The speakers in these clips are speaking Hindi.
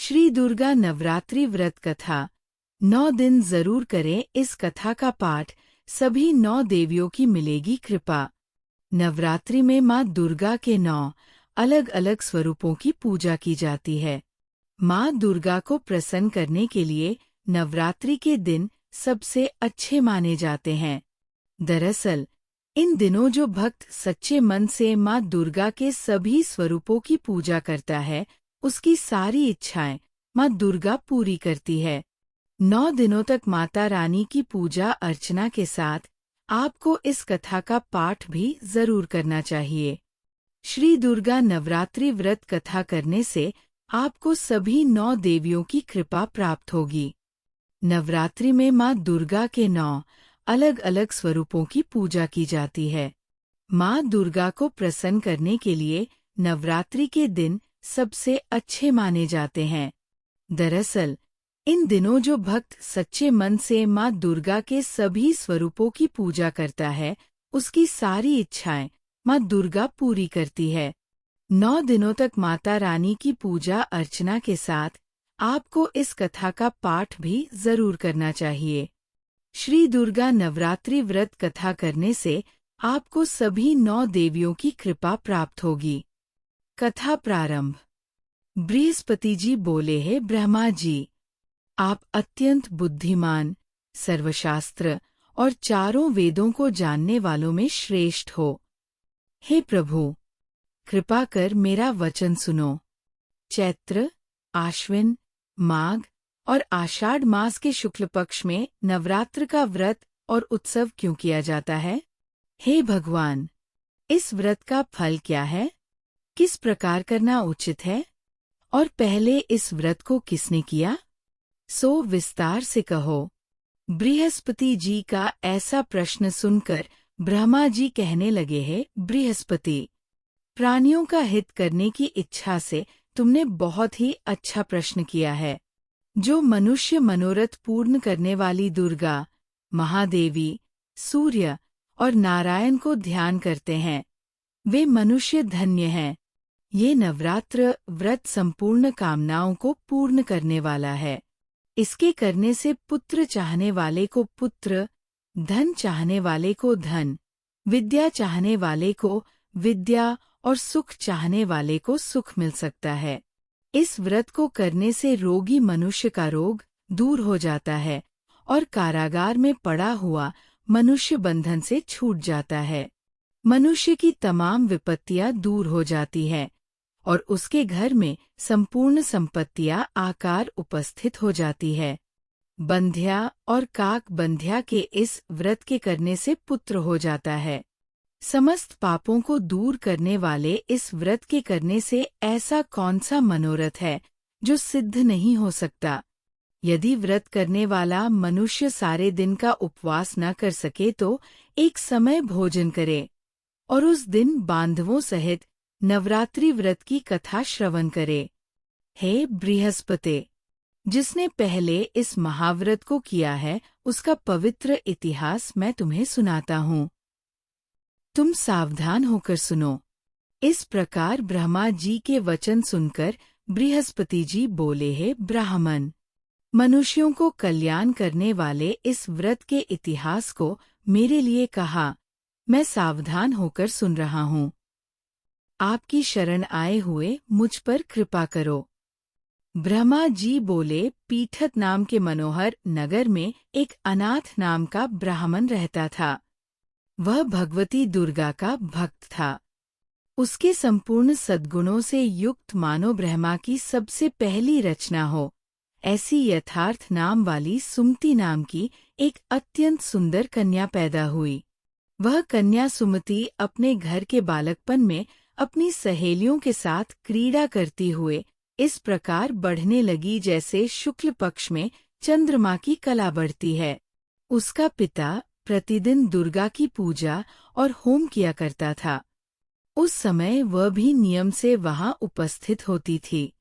श्री दुर्गा नवरात्रि व्रत कथा 9 दिन जरूर करें। इस कथा का पाठ, सभी 9 देवियों की मिलेगी कृपा। नवरात्रि में माँ दुर्गा के 9 अलग अलग स्वरूपों की पूजा की जाती है। माँ दुर्गा को प्रसन्न करने के लिए नवरात्रि के दिन सबसे अच्छे माने जाते हैं। दरअसल इन दिनों जो भक्त सच्चे मन से माँ दुर्गा के सभी स्वरूपों की पूजा करता है, उसकी सारी इच्छाएं माँ दुर्गा पूरी करती है। 9 दिनों तक माता रानी की पूजा अर्चना के साथ आपको इस कथा का पाठ भी जरूर करना चाहिए। श्री दुर्गा नवरात्रि व्रत कथा करने से आपको सभी 9 देवियों की कृपा प्राप्त होगी। नवरात्रि में माँ दुर्गा के 9 अलग अलग स्वरूपों की पूजा की जाती है। माँ दुर्गा को प्रसन्न करने के लिए नवरात्रि के दिन सबसे अच्छे माने जाते हैं। दरअसल इन दिनों जो भक्त सच्चे मन से माँ दुर्गा के सभी स्वरूपों की पूजा करता है, उसकी सारी इच्छाएं माँ दुर्गा पूरी करती है। 9 दिनों तक माता रानी की पूजा अर्चना के साथ आपको इस कथा का पाठ भी जरूर करना चाहिए। श्री दुर्गा नवरात्रि व्रत कथा करने से आपको सभी 9 देवियों की कृपा प्राप्त होगी। कथा प्रारंभ। बृहस्पति जी बोले हैं, ब्रह्मा जी, आप अत्यंत बुद्धिमान, सर्वशास्त्र और चारों वेदों को जानने वालों में श्रेष्ठ हो। हे प्रभु, कृपा कर मेरा वचन सुनो। चैत्र, आश्विन, माघ और आषाढ़ मास के शुक्ल पक्ष में नवरात्र का व्रत और उत्सव क्यों किया जाता है? हे भगवान, इस व्रत का फल क्या है? किस प्रकार करना उचित है? और पहले इस व्रत को किसने किया? सो विस्तार से कहो। बृहस्पति जी का ऐसा प्रश्न सुनकर ब्रह्मा जी कहने लगे हैं, बृहस्पति, प्राणियों का हित करने की इच्छा से तुमने बहुत ही अच्छा प्रश्न किया है। जो मनुष्य मनोरथ पूर्ण करने वाली दुर्गा, महादेवी, सूर्य और नारायण को ध्यान करते हैं, वे मनुष्य धन्य हैं। ये नवरात्र व्रत संपूर्ण कामनाओं को पूर्ण करने वाला है। इसके करने से पुत्र चाहने वाले को पुत्र, धन चाहने वाले को धन, विद्या चाहने वाले को विद्या और सुख चाहने वाले को सुख मिल सकता है। इस व्रत को करने से रोगी मनुष्य का रोग दूर हो जाता है और कारागार में पड़ा हुआ मनुष्य बंधन से छूट जाता है। मनुष्य की तमाम विपत्तियां दूर हो जाती हैं और उसके घर में संपूर्ण संपत्तियां आकार उपस्थित हो जाती है। बंध्या और काक बंध्या के इस व्रत के करने से पुत्र हो जाता है। समस्त पापों को दूर करने वाले इस व्रत के करने से ऐसा कौन सा मनोरथ है जो सिद्ध नहीं हो सकता? यदि व्रत करने वाला मनुष्य सारे दिन का उपवास न कर सके तो एक समय भोजन करे और उस दिन बांधवों सहित नवरात्रि व्रत की कथा श्रवण करे। हे बृहस्पति, जिसने पहले इस महाव्रत को किया है, उसका पवित्र इतिहास मैं तुम्हें सुनाता हूँ। तुम सावधान होकर सुनो। इस प्रकार ब्रह्मा जी के वचन सुनकर बृहस्पति जी बोले हैं, ब्राह्मण, मनुष्यों को कल्याण करने वाले इस व्रत के इतिहास को मेरे लिए कहा। मैं सावधान होकर सुन रहा हूँ। आपकी शरण आए हुए मुझ पर कृपा करो। ब्रह्मा जी बोले, पीठत नाम के मनोहर नगर में एक अनाथ नाम का ब्राह्मण रहता था। वह भगवती दुर्गा का भक्त था। उसके संपूर्ण सद्गुणों से युक्त मानो ब्रह्मा की सबसे पहली रचना हो, ऐसी यथार्थ नाम वाली सुमति नाम की एक अत्यंत सुंदर कन्या पैदा हुई। वह कन्या सुमति अपने घर के बालकपन में अपनी सहेलियों के साथ क्रीड़ा करती हुए इस प्रकार बढ़ने लगी जैसे शुक्ल पक्ष में चंद्रमा की कला बढ़ती है। उसका पिता प्रतिदिन दुर्गा की पूजा और होम किया करता था। उस समय वह भी नियम से वहां उपस्थित होती थी।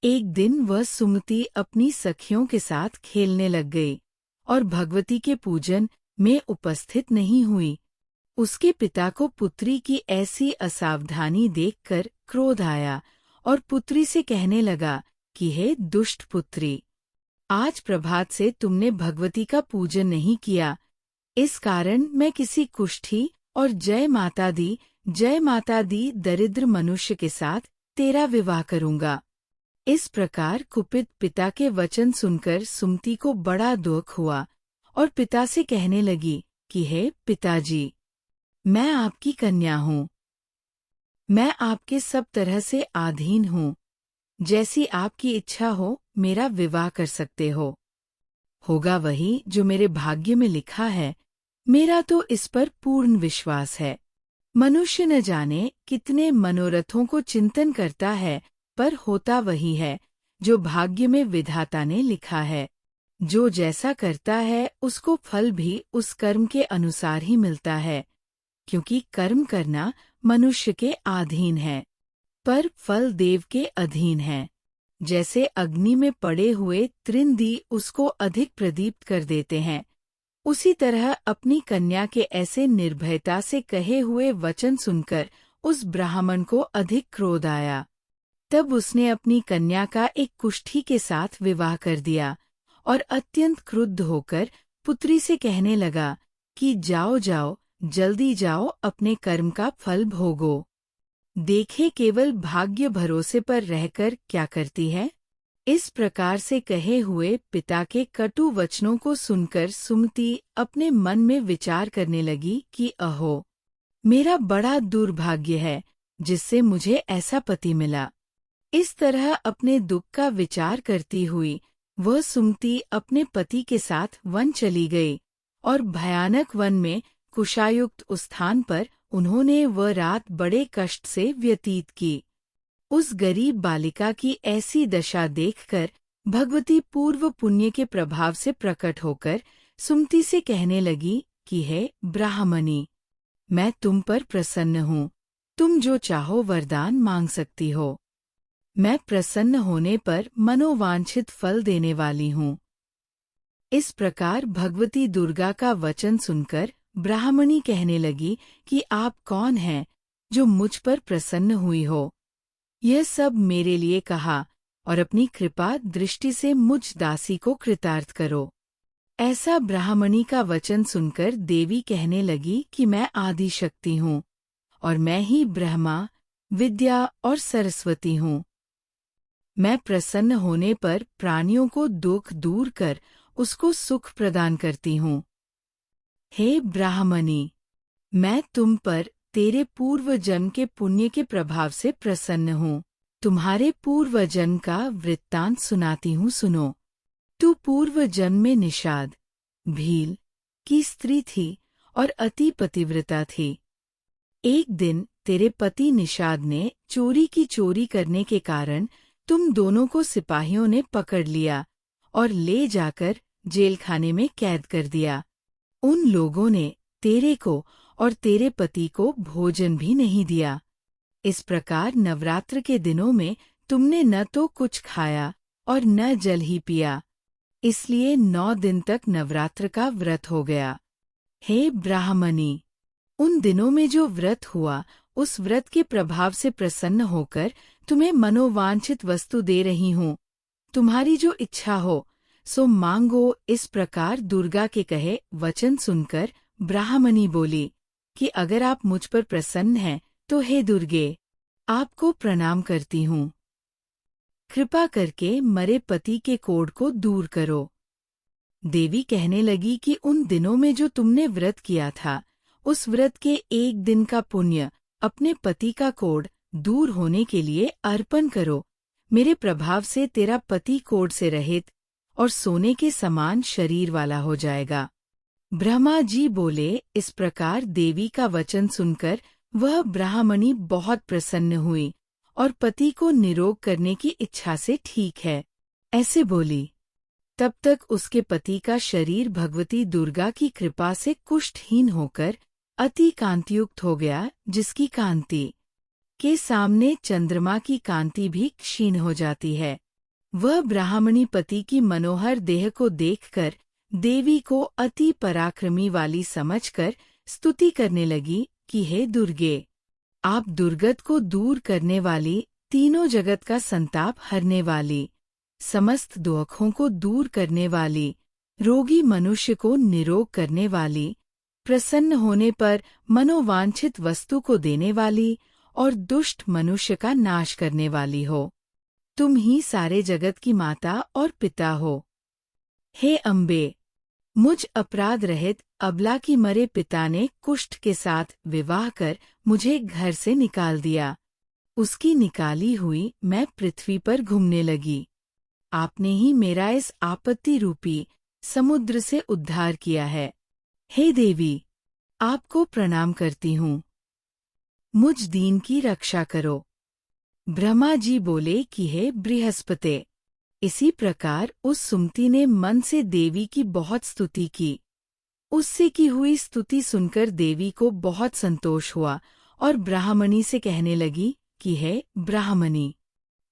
एक दिन वह सुमति अपनी सखियों के साथ खेलने लग गई और भगवती के पूजन में उपस्थित नहीं हुई। उसके पिता को पुत्री की ऐसी असावधानी देखकर क्रोध आया और पुत्री से कहने लगा कि हे दुष्ट पुत्री, आज प्रभात से तुमने भगवती का पूजन नहीं किया, इस कारण मैं किसी कुष्ठी और जय माता दी दरिद्र मनुष्य के साथ तेरा विवाह करूंगा। इस प्रकार कुपित पिता के वचन सुनकर सुमति को बड़ा दुख हुआ और पिता से कहने लगी कि हे पिताजी, मैं आपकी कन्या हूँ, मैं आपके सब तरह से अधीन हूँ, जैसी आपकी इच्छा हो मेरा विवाह कर सकते हो। होगा वही जो मेरे भाग्य में लिखा है, मेरा तो इस पर पूर्ण विश्वास है। मनुष्य न जाने कितने मनोरथों को चिंतन करता है, पर होता वही है जो भाग्य में विधाता ने लिखा है। जो जैसा करता है उसको फल भी उस कर्म के अनुसार ही मिलता है, क्योंकि कर्म करना मनुष्य के अधीन है, पर फल देव के अधीन है। जैसे अग्नि में पड़े हुए त्रिनदी उसको अधिक प्रदीप्त कर देते हैं, उसी तरह अपनी कन्या के ऐसे निर्भयता से कहे हुए वचन सुनकर उस ब्राह्मण को अधिक क्रोध आया। तब उसने अपनी कन्या का एक कुष्ठी के साथ विवाह कर दिया और अत्यंत क्रुद्ध होकर पुत्री से कहने लगा कि जाओ जाओ, जल्दी जाओ, अपने कर्म का फल भोगो। देखे केवल भाग्य भरोसे पर रहकर क्या करती है। इस प्रकार से कहे हुए पिता के कटु वचनों को सुनकर सुमति अपने मन में विचार करने लगी कि अहो, मेरा बड़ा दुर्भाग्य है जिससे मुझे ऐसा पति मिला। इस तरह अपने दुख का विचार करती हुई वह सुमति अपने पति के साथ वन चली गई और भयानक वन में कुशायुक्त उस स्थान पर उन्होंने वह रात बड़े कष्ट से व्यतीत की। उस गरीब बालिका की ऐसी दशा देखकर भगवती पूर्व पुण्य के प्रभाव से प्रकट होकर सुमति से कहने लगी कि हे ब्राह्मणी, मैं तुम पर प्रसन्न हूँ, तुम जो चाहो वरदान मांग सकती हो। मैं प्रसन्न होने पर मनोवांछित फल देने वाली हूँ। इस प्रकार भगवती दुर्गा का वचन सुनकर ब्राह्मणी कहने लगी कि आप कौन हैं जो मुझ पर प्रसन्न हुई हो। यह सब मेरे लिए कहा और अपनी कृपा दृष्टि से मुझ दासी को कृतार्थ करो। ऐसा ब्राह्मणी का वचन सुनकर देवी कहने लगी कि मैं आदि शक्ति हूँ और मैं ही ब्रह्मा, विद्या और सरस्वती हूँ। मैं प्रसन्न होने पर प्राणियों को दुख दूर कर उसको सुख प्रदान करती हूँ। हे ब्राह्मणी, मैं तुम पर तेरे पूर्व जन्म के पुण्य के प्रभाव से प्रसन्न हूँ। तुम्हारे पूर्व जन्म का वृत्तांत सुनाती हूँ, सुनो। तू पूर्व जन्म में निषाद, भील की स्त्री थी और अति पतिव्रता थी। एक दिन तेरे पति निषाद ने चोरी की चोरी करने के कारण तुम दोनों को सिपाहियों ने पकड़ लिया और ले जाकर जेलखाने में कैद कर दिया। उन लोगों ने तेरे को और तेरे पति को भोजन भी नहीं दिया। इस प्रकार नवरात्र के दिनों में तुमने न तो कुछ खाया और न जल ही पिया, इसलिए 9 दिन तक नवरात्र का व्रत हो गया। हे ब्राह्मणी, उन दिनों में जो व्रत हुआ उस व्रत के प्रभाव से प्रसन्न होकर तुम्हें मनोवांछित वस्तु दे रही हूँ। तुम्हारी जो इच्छा हो सो मांगो। इस प्रकार दुर्गा के कहे वचन सुनकर ब्राह्मणी बोली कि अगर आप मुझ पर प्रसन्न हैं तो हे दुर्गे, आपको प्रणाम करती हूँ। कृपा करके मरे पति के कोढ़ को दूर करो। देवी कहने लगी कि उन दिनों में जो तुमने व्रत किया था उस व्रत के एक दिन का पुण्य अपने पति का कोढ़ दूर होने के लिए अर्पण करो। मेरे प्रभाव से तेरा पति कोढ़ से रहित और सोने के समान शरीर वाला हो जाएगा। ब्रह्मा जी बोले। इस प्रकार देवी का वचन सुनकर वह ब्राह्मणी बहुत प्रसन्न हुई और पति को निरोग करने की इच्छा से ठीक है ऐसे बोली। तब तक उसके पति का शरीर भगवती दुर्गा की कृपा से कुष्ठहीन होकर अति कांतियुक्त हो गया, जिसकी कांति के सामने चंद्रमा की कांति भी क्षीण हो जाती है। वह ब्राह्मणी पति की मनोहर देह को देखकर देवी को अति पराक्रमी वाली समझकर स्तुति करने लगी कि हे दुर्गे, आप दुर्गत को दूर करने वाली, तीनों जगत का संताप हरने वाली, समस्त दुखों को दूर करने वाली, रोगी मनुष्य को निरोग करने वाली, प्रसन्न होने पर मनोवांछित वस्तु को देने वाली और दुष्ट मनुष्य का नाश करने वाली हो। तुम ही सारे जगत की माता और पिता हो। हे अम्बे, मुझ अपराध रहित अबला की मरे पिता ने कुष्ठ के साथ विवाह कर मुझे घर से निकाल दिया। उसकी निकाली हुई मैं पृथ्वी पर घूमने लगी। आपने ही मेरा इस आपत्ति रूपी समुद्र से उद्धार किया है। हे देवी, आपको प्रणाम करती हूँ। मुझ दीन की रक्षा करो। ब्रह्मा जी बोले कि हे बृहस्पते। इसी प्रकार उस सुमति ने मन से देवी की बहुत स्तुति की। उससे की हुई स्तुति सुनकर देवी को बहुत संतोष हुआ और ब्राह्मणी से कहने लगी कि हे ब्राह्मणी,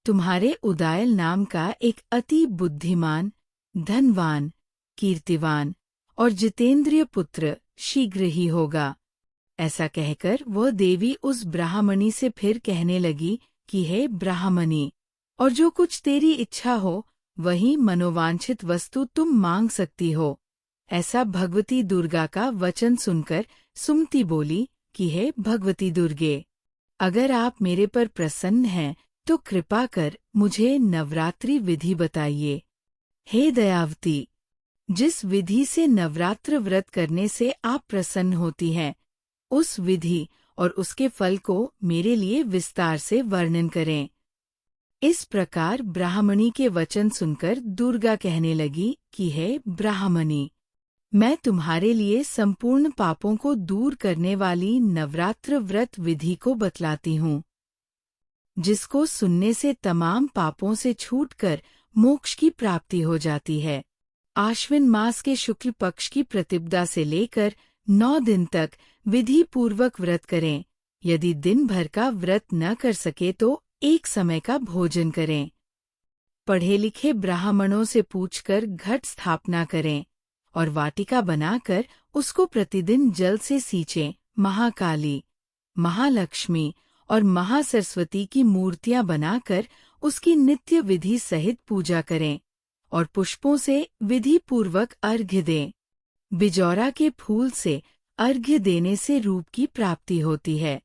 तुम्हारे उदायल नाम का एक अति बुद्धिमान, धनवान, कीर्तिवान और जितेंद्रिय पुत्र शीघ्र ही होगा। ऐसा कहकर वह देवी उस ब्राह्मणी से फिर कहने लगी कि हे ब्राह्मणी, और जो कुछ तेरी इच्छा हो वही मनोवांछित वस्तु तुम मांग सकती हो। ऐसा भगवती दुर्गा का वचन सुनकर सुमति बोली कि हे भगवती दुर्गे, अगर आप मेरे पर प्रसन्न हैं तो कृपा कर मुझे नवरात्रि विधि बताइए। हे दयावती, जिस विधि से नवरात्र व्रत करने से आप प्रसन्न होती हैं, उस विधि और उसके फल को मेरे लिए विस्तार से वर्णन करें। इस प्रकार ब्राह्मणी के वचन सुनकर दुर्गा कहने लगी कि हे ब्राह्मणी, मैं तुम्हारे लिए संपूर्ण पापों को दूर करने वाली नवरात्र व्रत विधि को बतलाती हूँ, जिसको सुनने से तमाम पापों से छूटकर मोक्ष की प्राप्ति हो जाती है। आश्विन मास के शुक्ल पक्ष की प्रतिपदा से लेकर 9 दिन तक विधि पूर्वक व्रत करें। यदि दिन भर का व्रत न कर सके तो एक समय का भोजन करें। पढ़े लिखे ब्राह्मणों से पूछकर घट स्थापना करें और वाटिका बनाकर उसको प्रतिदिन जल से सींचें। महाकाली, महालक्ष्मी और महासरस्वती की मूर्तियां बनाकर उसकी नित्य विधि सहित पूजा करें और पुष्पों से विधि पूर्वक अर्घ्य दें। बिजौरा के फूल से अर्घ्य देने से रूप की प्राप्ति होती है।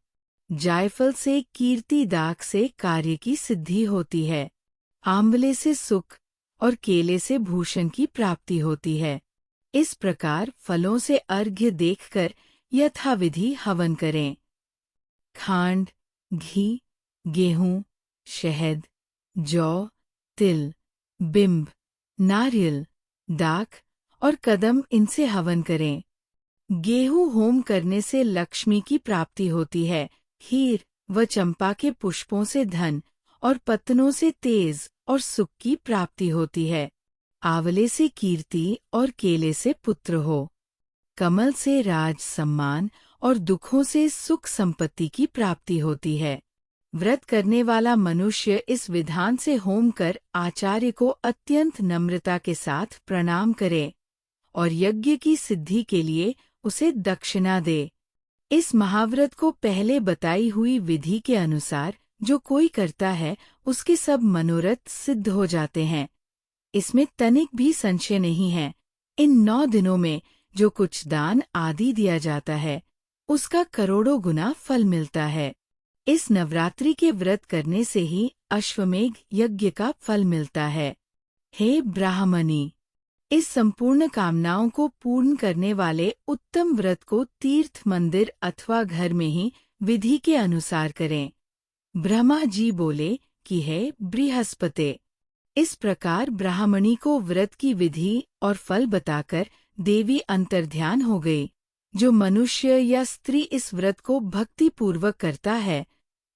जायफल से कीर्ति दाग से कार्य की सिद्धि होती है। आंवले से सुख और केले से भूषण की प्राप्ति होती है। इस प्रकार फलों से अर्घ्य देखकर यथाविधि हवन करें। खांड, घी, गेहूं, शहद, जौ, तिल, बिंब, नारियल, दाख और कदम इनसे हवन करें। गेहूं होम करने से लक्ष्मी की प्राप्ति होती है। हीर व चंपा के पुष्पों से धन और पत्तनों से तेज और सुख की प्राप्ति होती है। आंवले से कीर्ति और केले से पुत्र हो। कमल से राज सम्मान और दुखों से सुख संपत्ति की प्राप्ति होती है। व्रत करने वाला मनुष्य इस विधान से होम कर आचार्य को अत्यंत नम्रता के साथ प्रणाम करे और यज्ञ की सिद्धि के लिए उसे दक्षिणा दे। इस महाव्रत को पहले बताई हुई विधि के अनुसार जो कोई करता है उसके सब मनोरथ सिद्ध हो जाते हैं। इसमें तनिक भी संशय नहीं है। इन 9 दिनों में जो कुछ दान आदि दिया जाता है उसका करोड़ों गुना फल मिलता है। इस नवरात्रि के व्रत करने से ही अश्वमेघ यज्ञ का फल मिलता है। हे ब्राह्मणी, इस संपूर्ण कामनाओं को पूर्ण करने वाले उत्तम व्रत को तीर्थ मंदिर अथवा घर में ही विधि के अनुसार करें। ब्रह्मा जी बोले कि हे बृहस्पते। इस प्रकार ब्राह्मणी को व्रत की विधि और फल बताकर देवी अंतर्ध्यान हो गई। जो मनुष्य या स्त्री इस व्रत को भक्ति पूर्वक करता है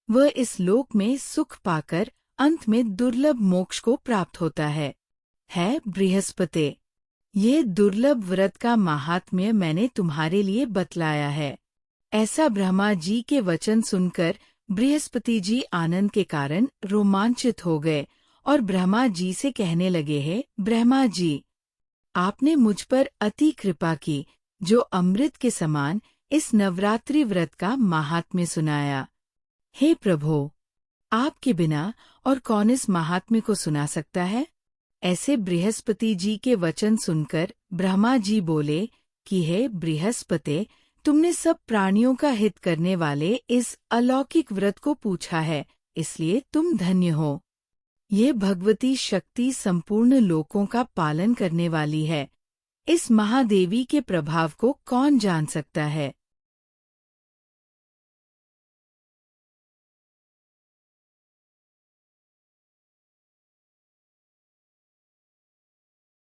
वह इस लोक में सुख पाकर अंत में दुर्लभ मोक्ष को प्राप्त होता है। बृहस्पते, ये दुर्लभ व्रत का महात्म्य मैंने तुम्हारे लिए बतलाया है। ऐसा ब्रह्मा जी के वचन सुनकर बृहस्पति जी आनंद के कारण रोमांचित हो गए और ब्रह्मा जी से कहने लगे, हे ब्रह्मा जी, आपने मुझ पर अति कृपा की जो अमृत के समान इस नवरात्रि व्रत का महात्म्य सुनाया। हे प्रभो, आपके बिना और कौन इस महात्म्य को सुना सकता है? ऐसे बृहस्पति जी के वचन सुनकर ब्रह्मा जी बोले कि हे बृहस्पति, तुमने सब प्राणियों का हित करने वाले इस अलौकिक व्रत को पूछा है, इसलिए तुम धन्य हो। ये भगवती शक्ति संपूर्ण लोकों का पालन करने वाली है। इस महादेवी के प्रभाव को कौन जान सकता है।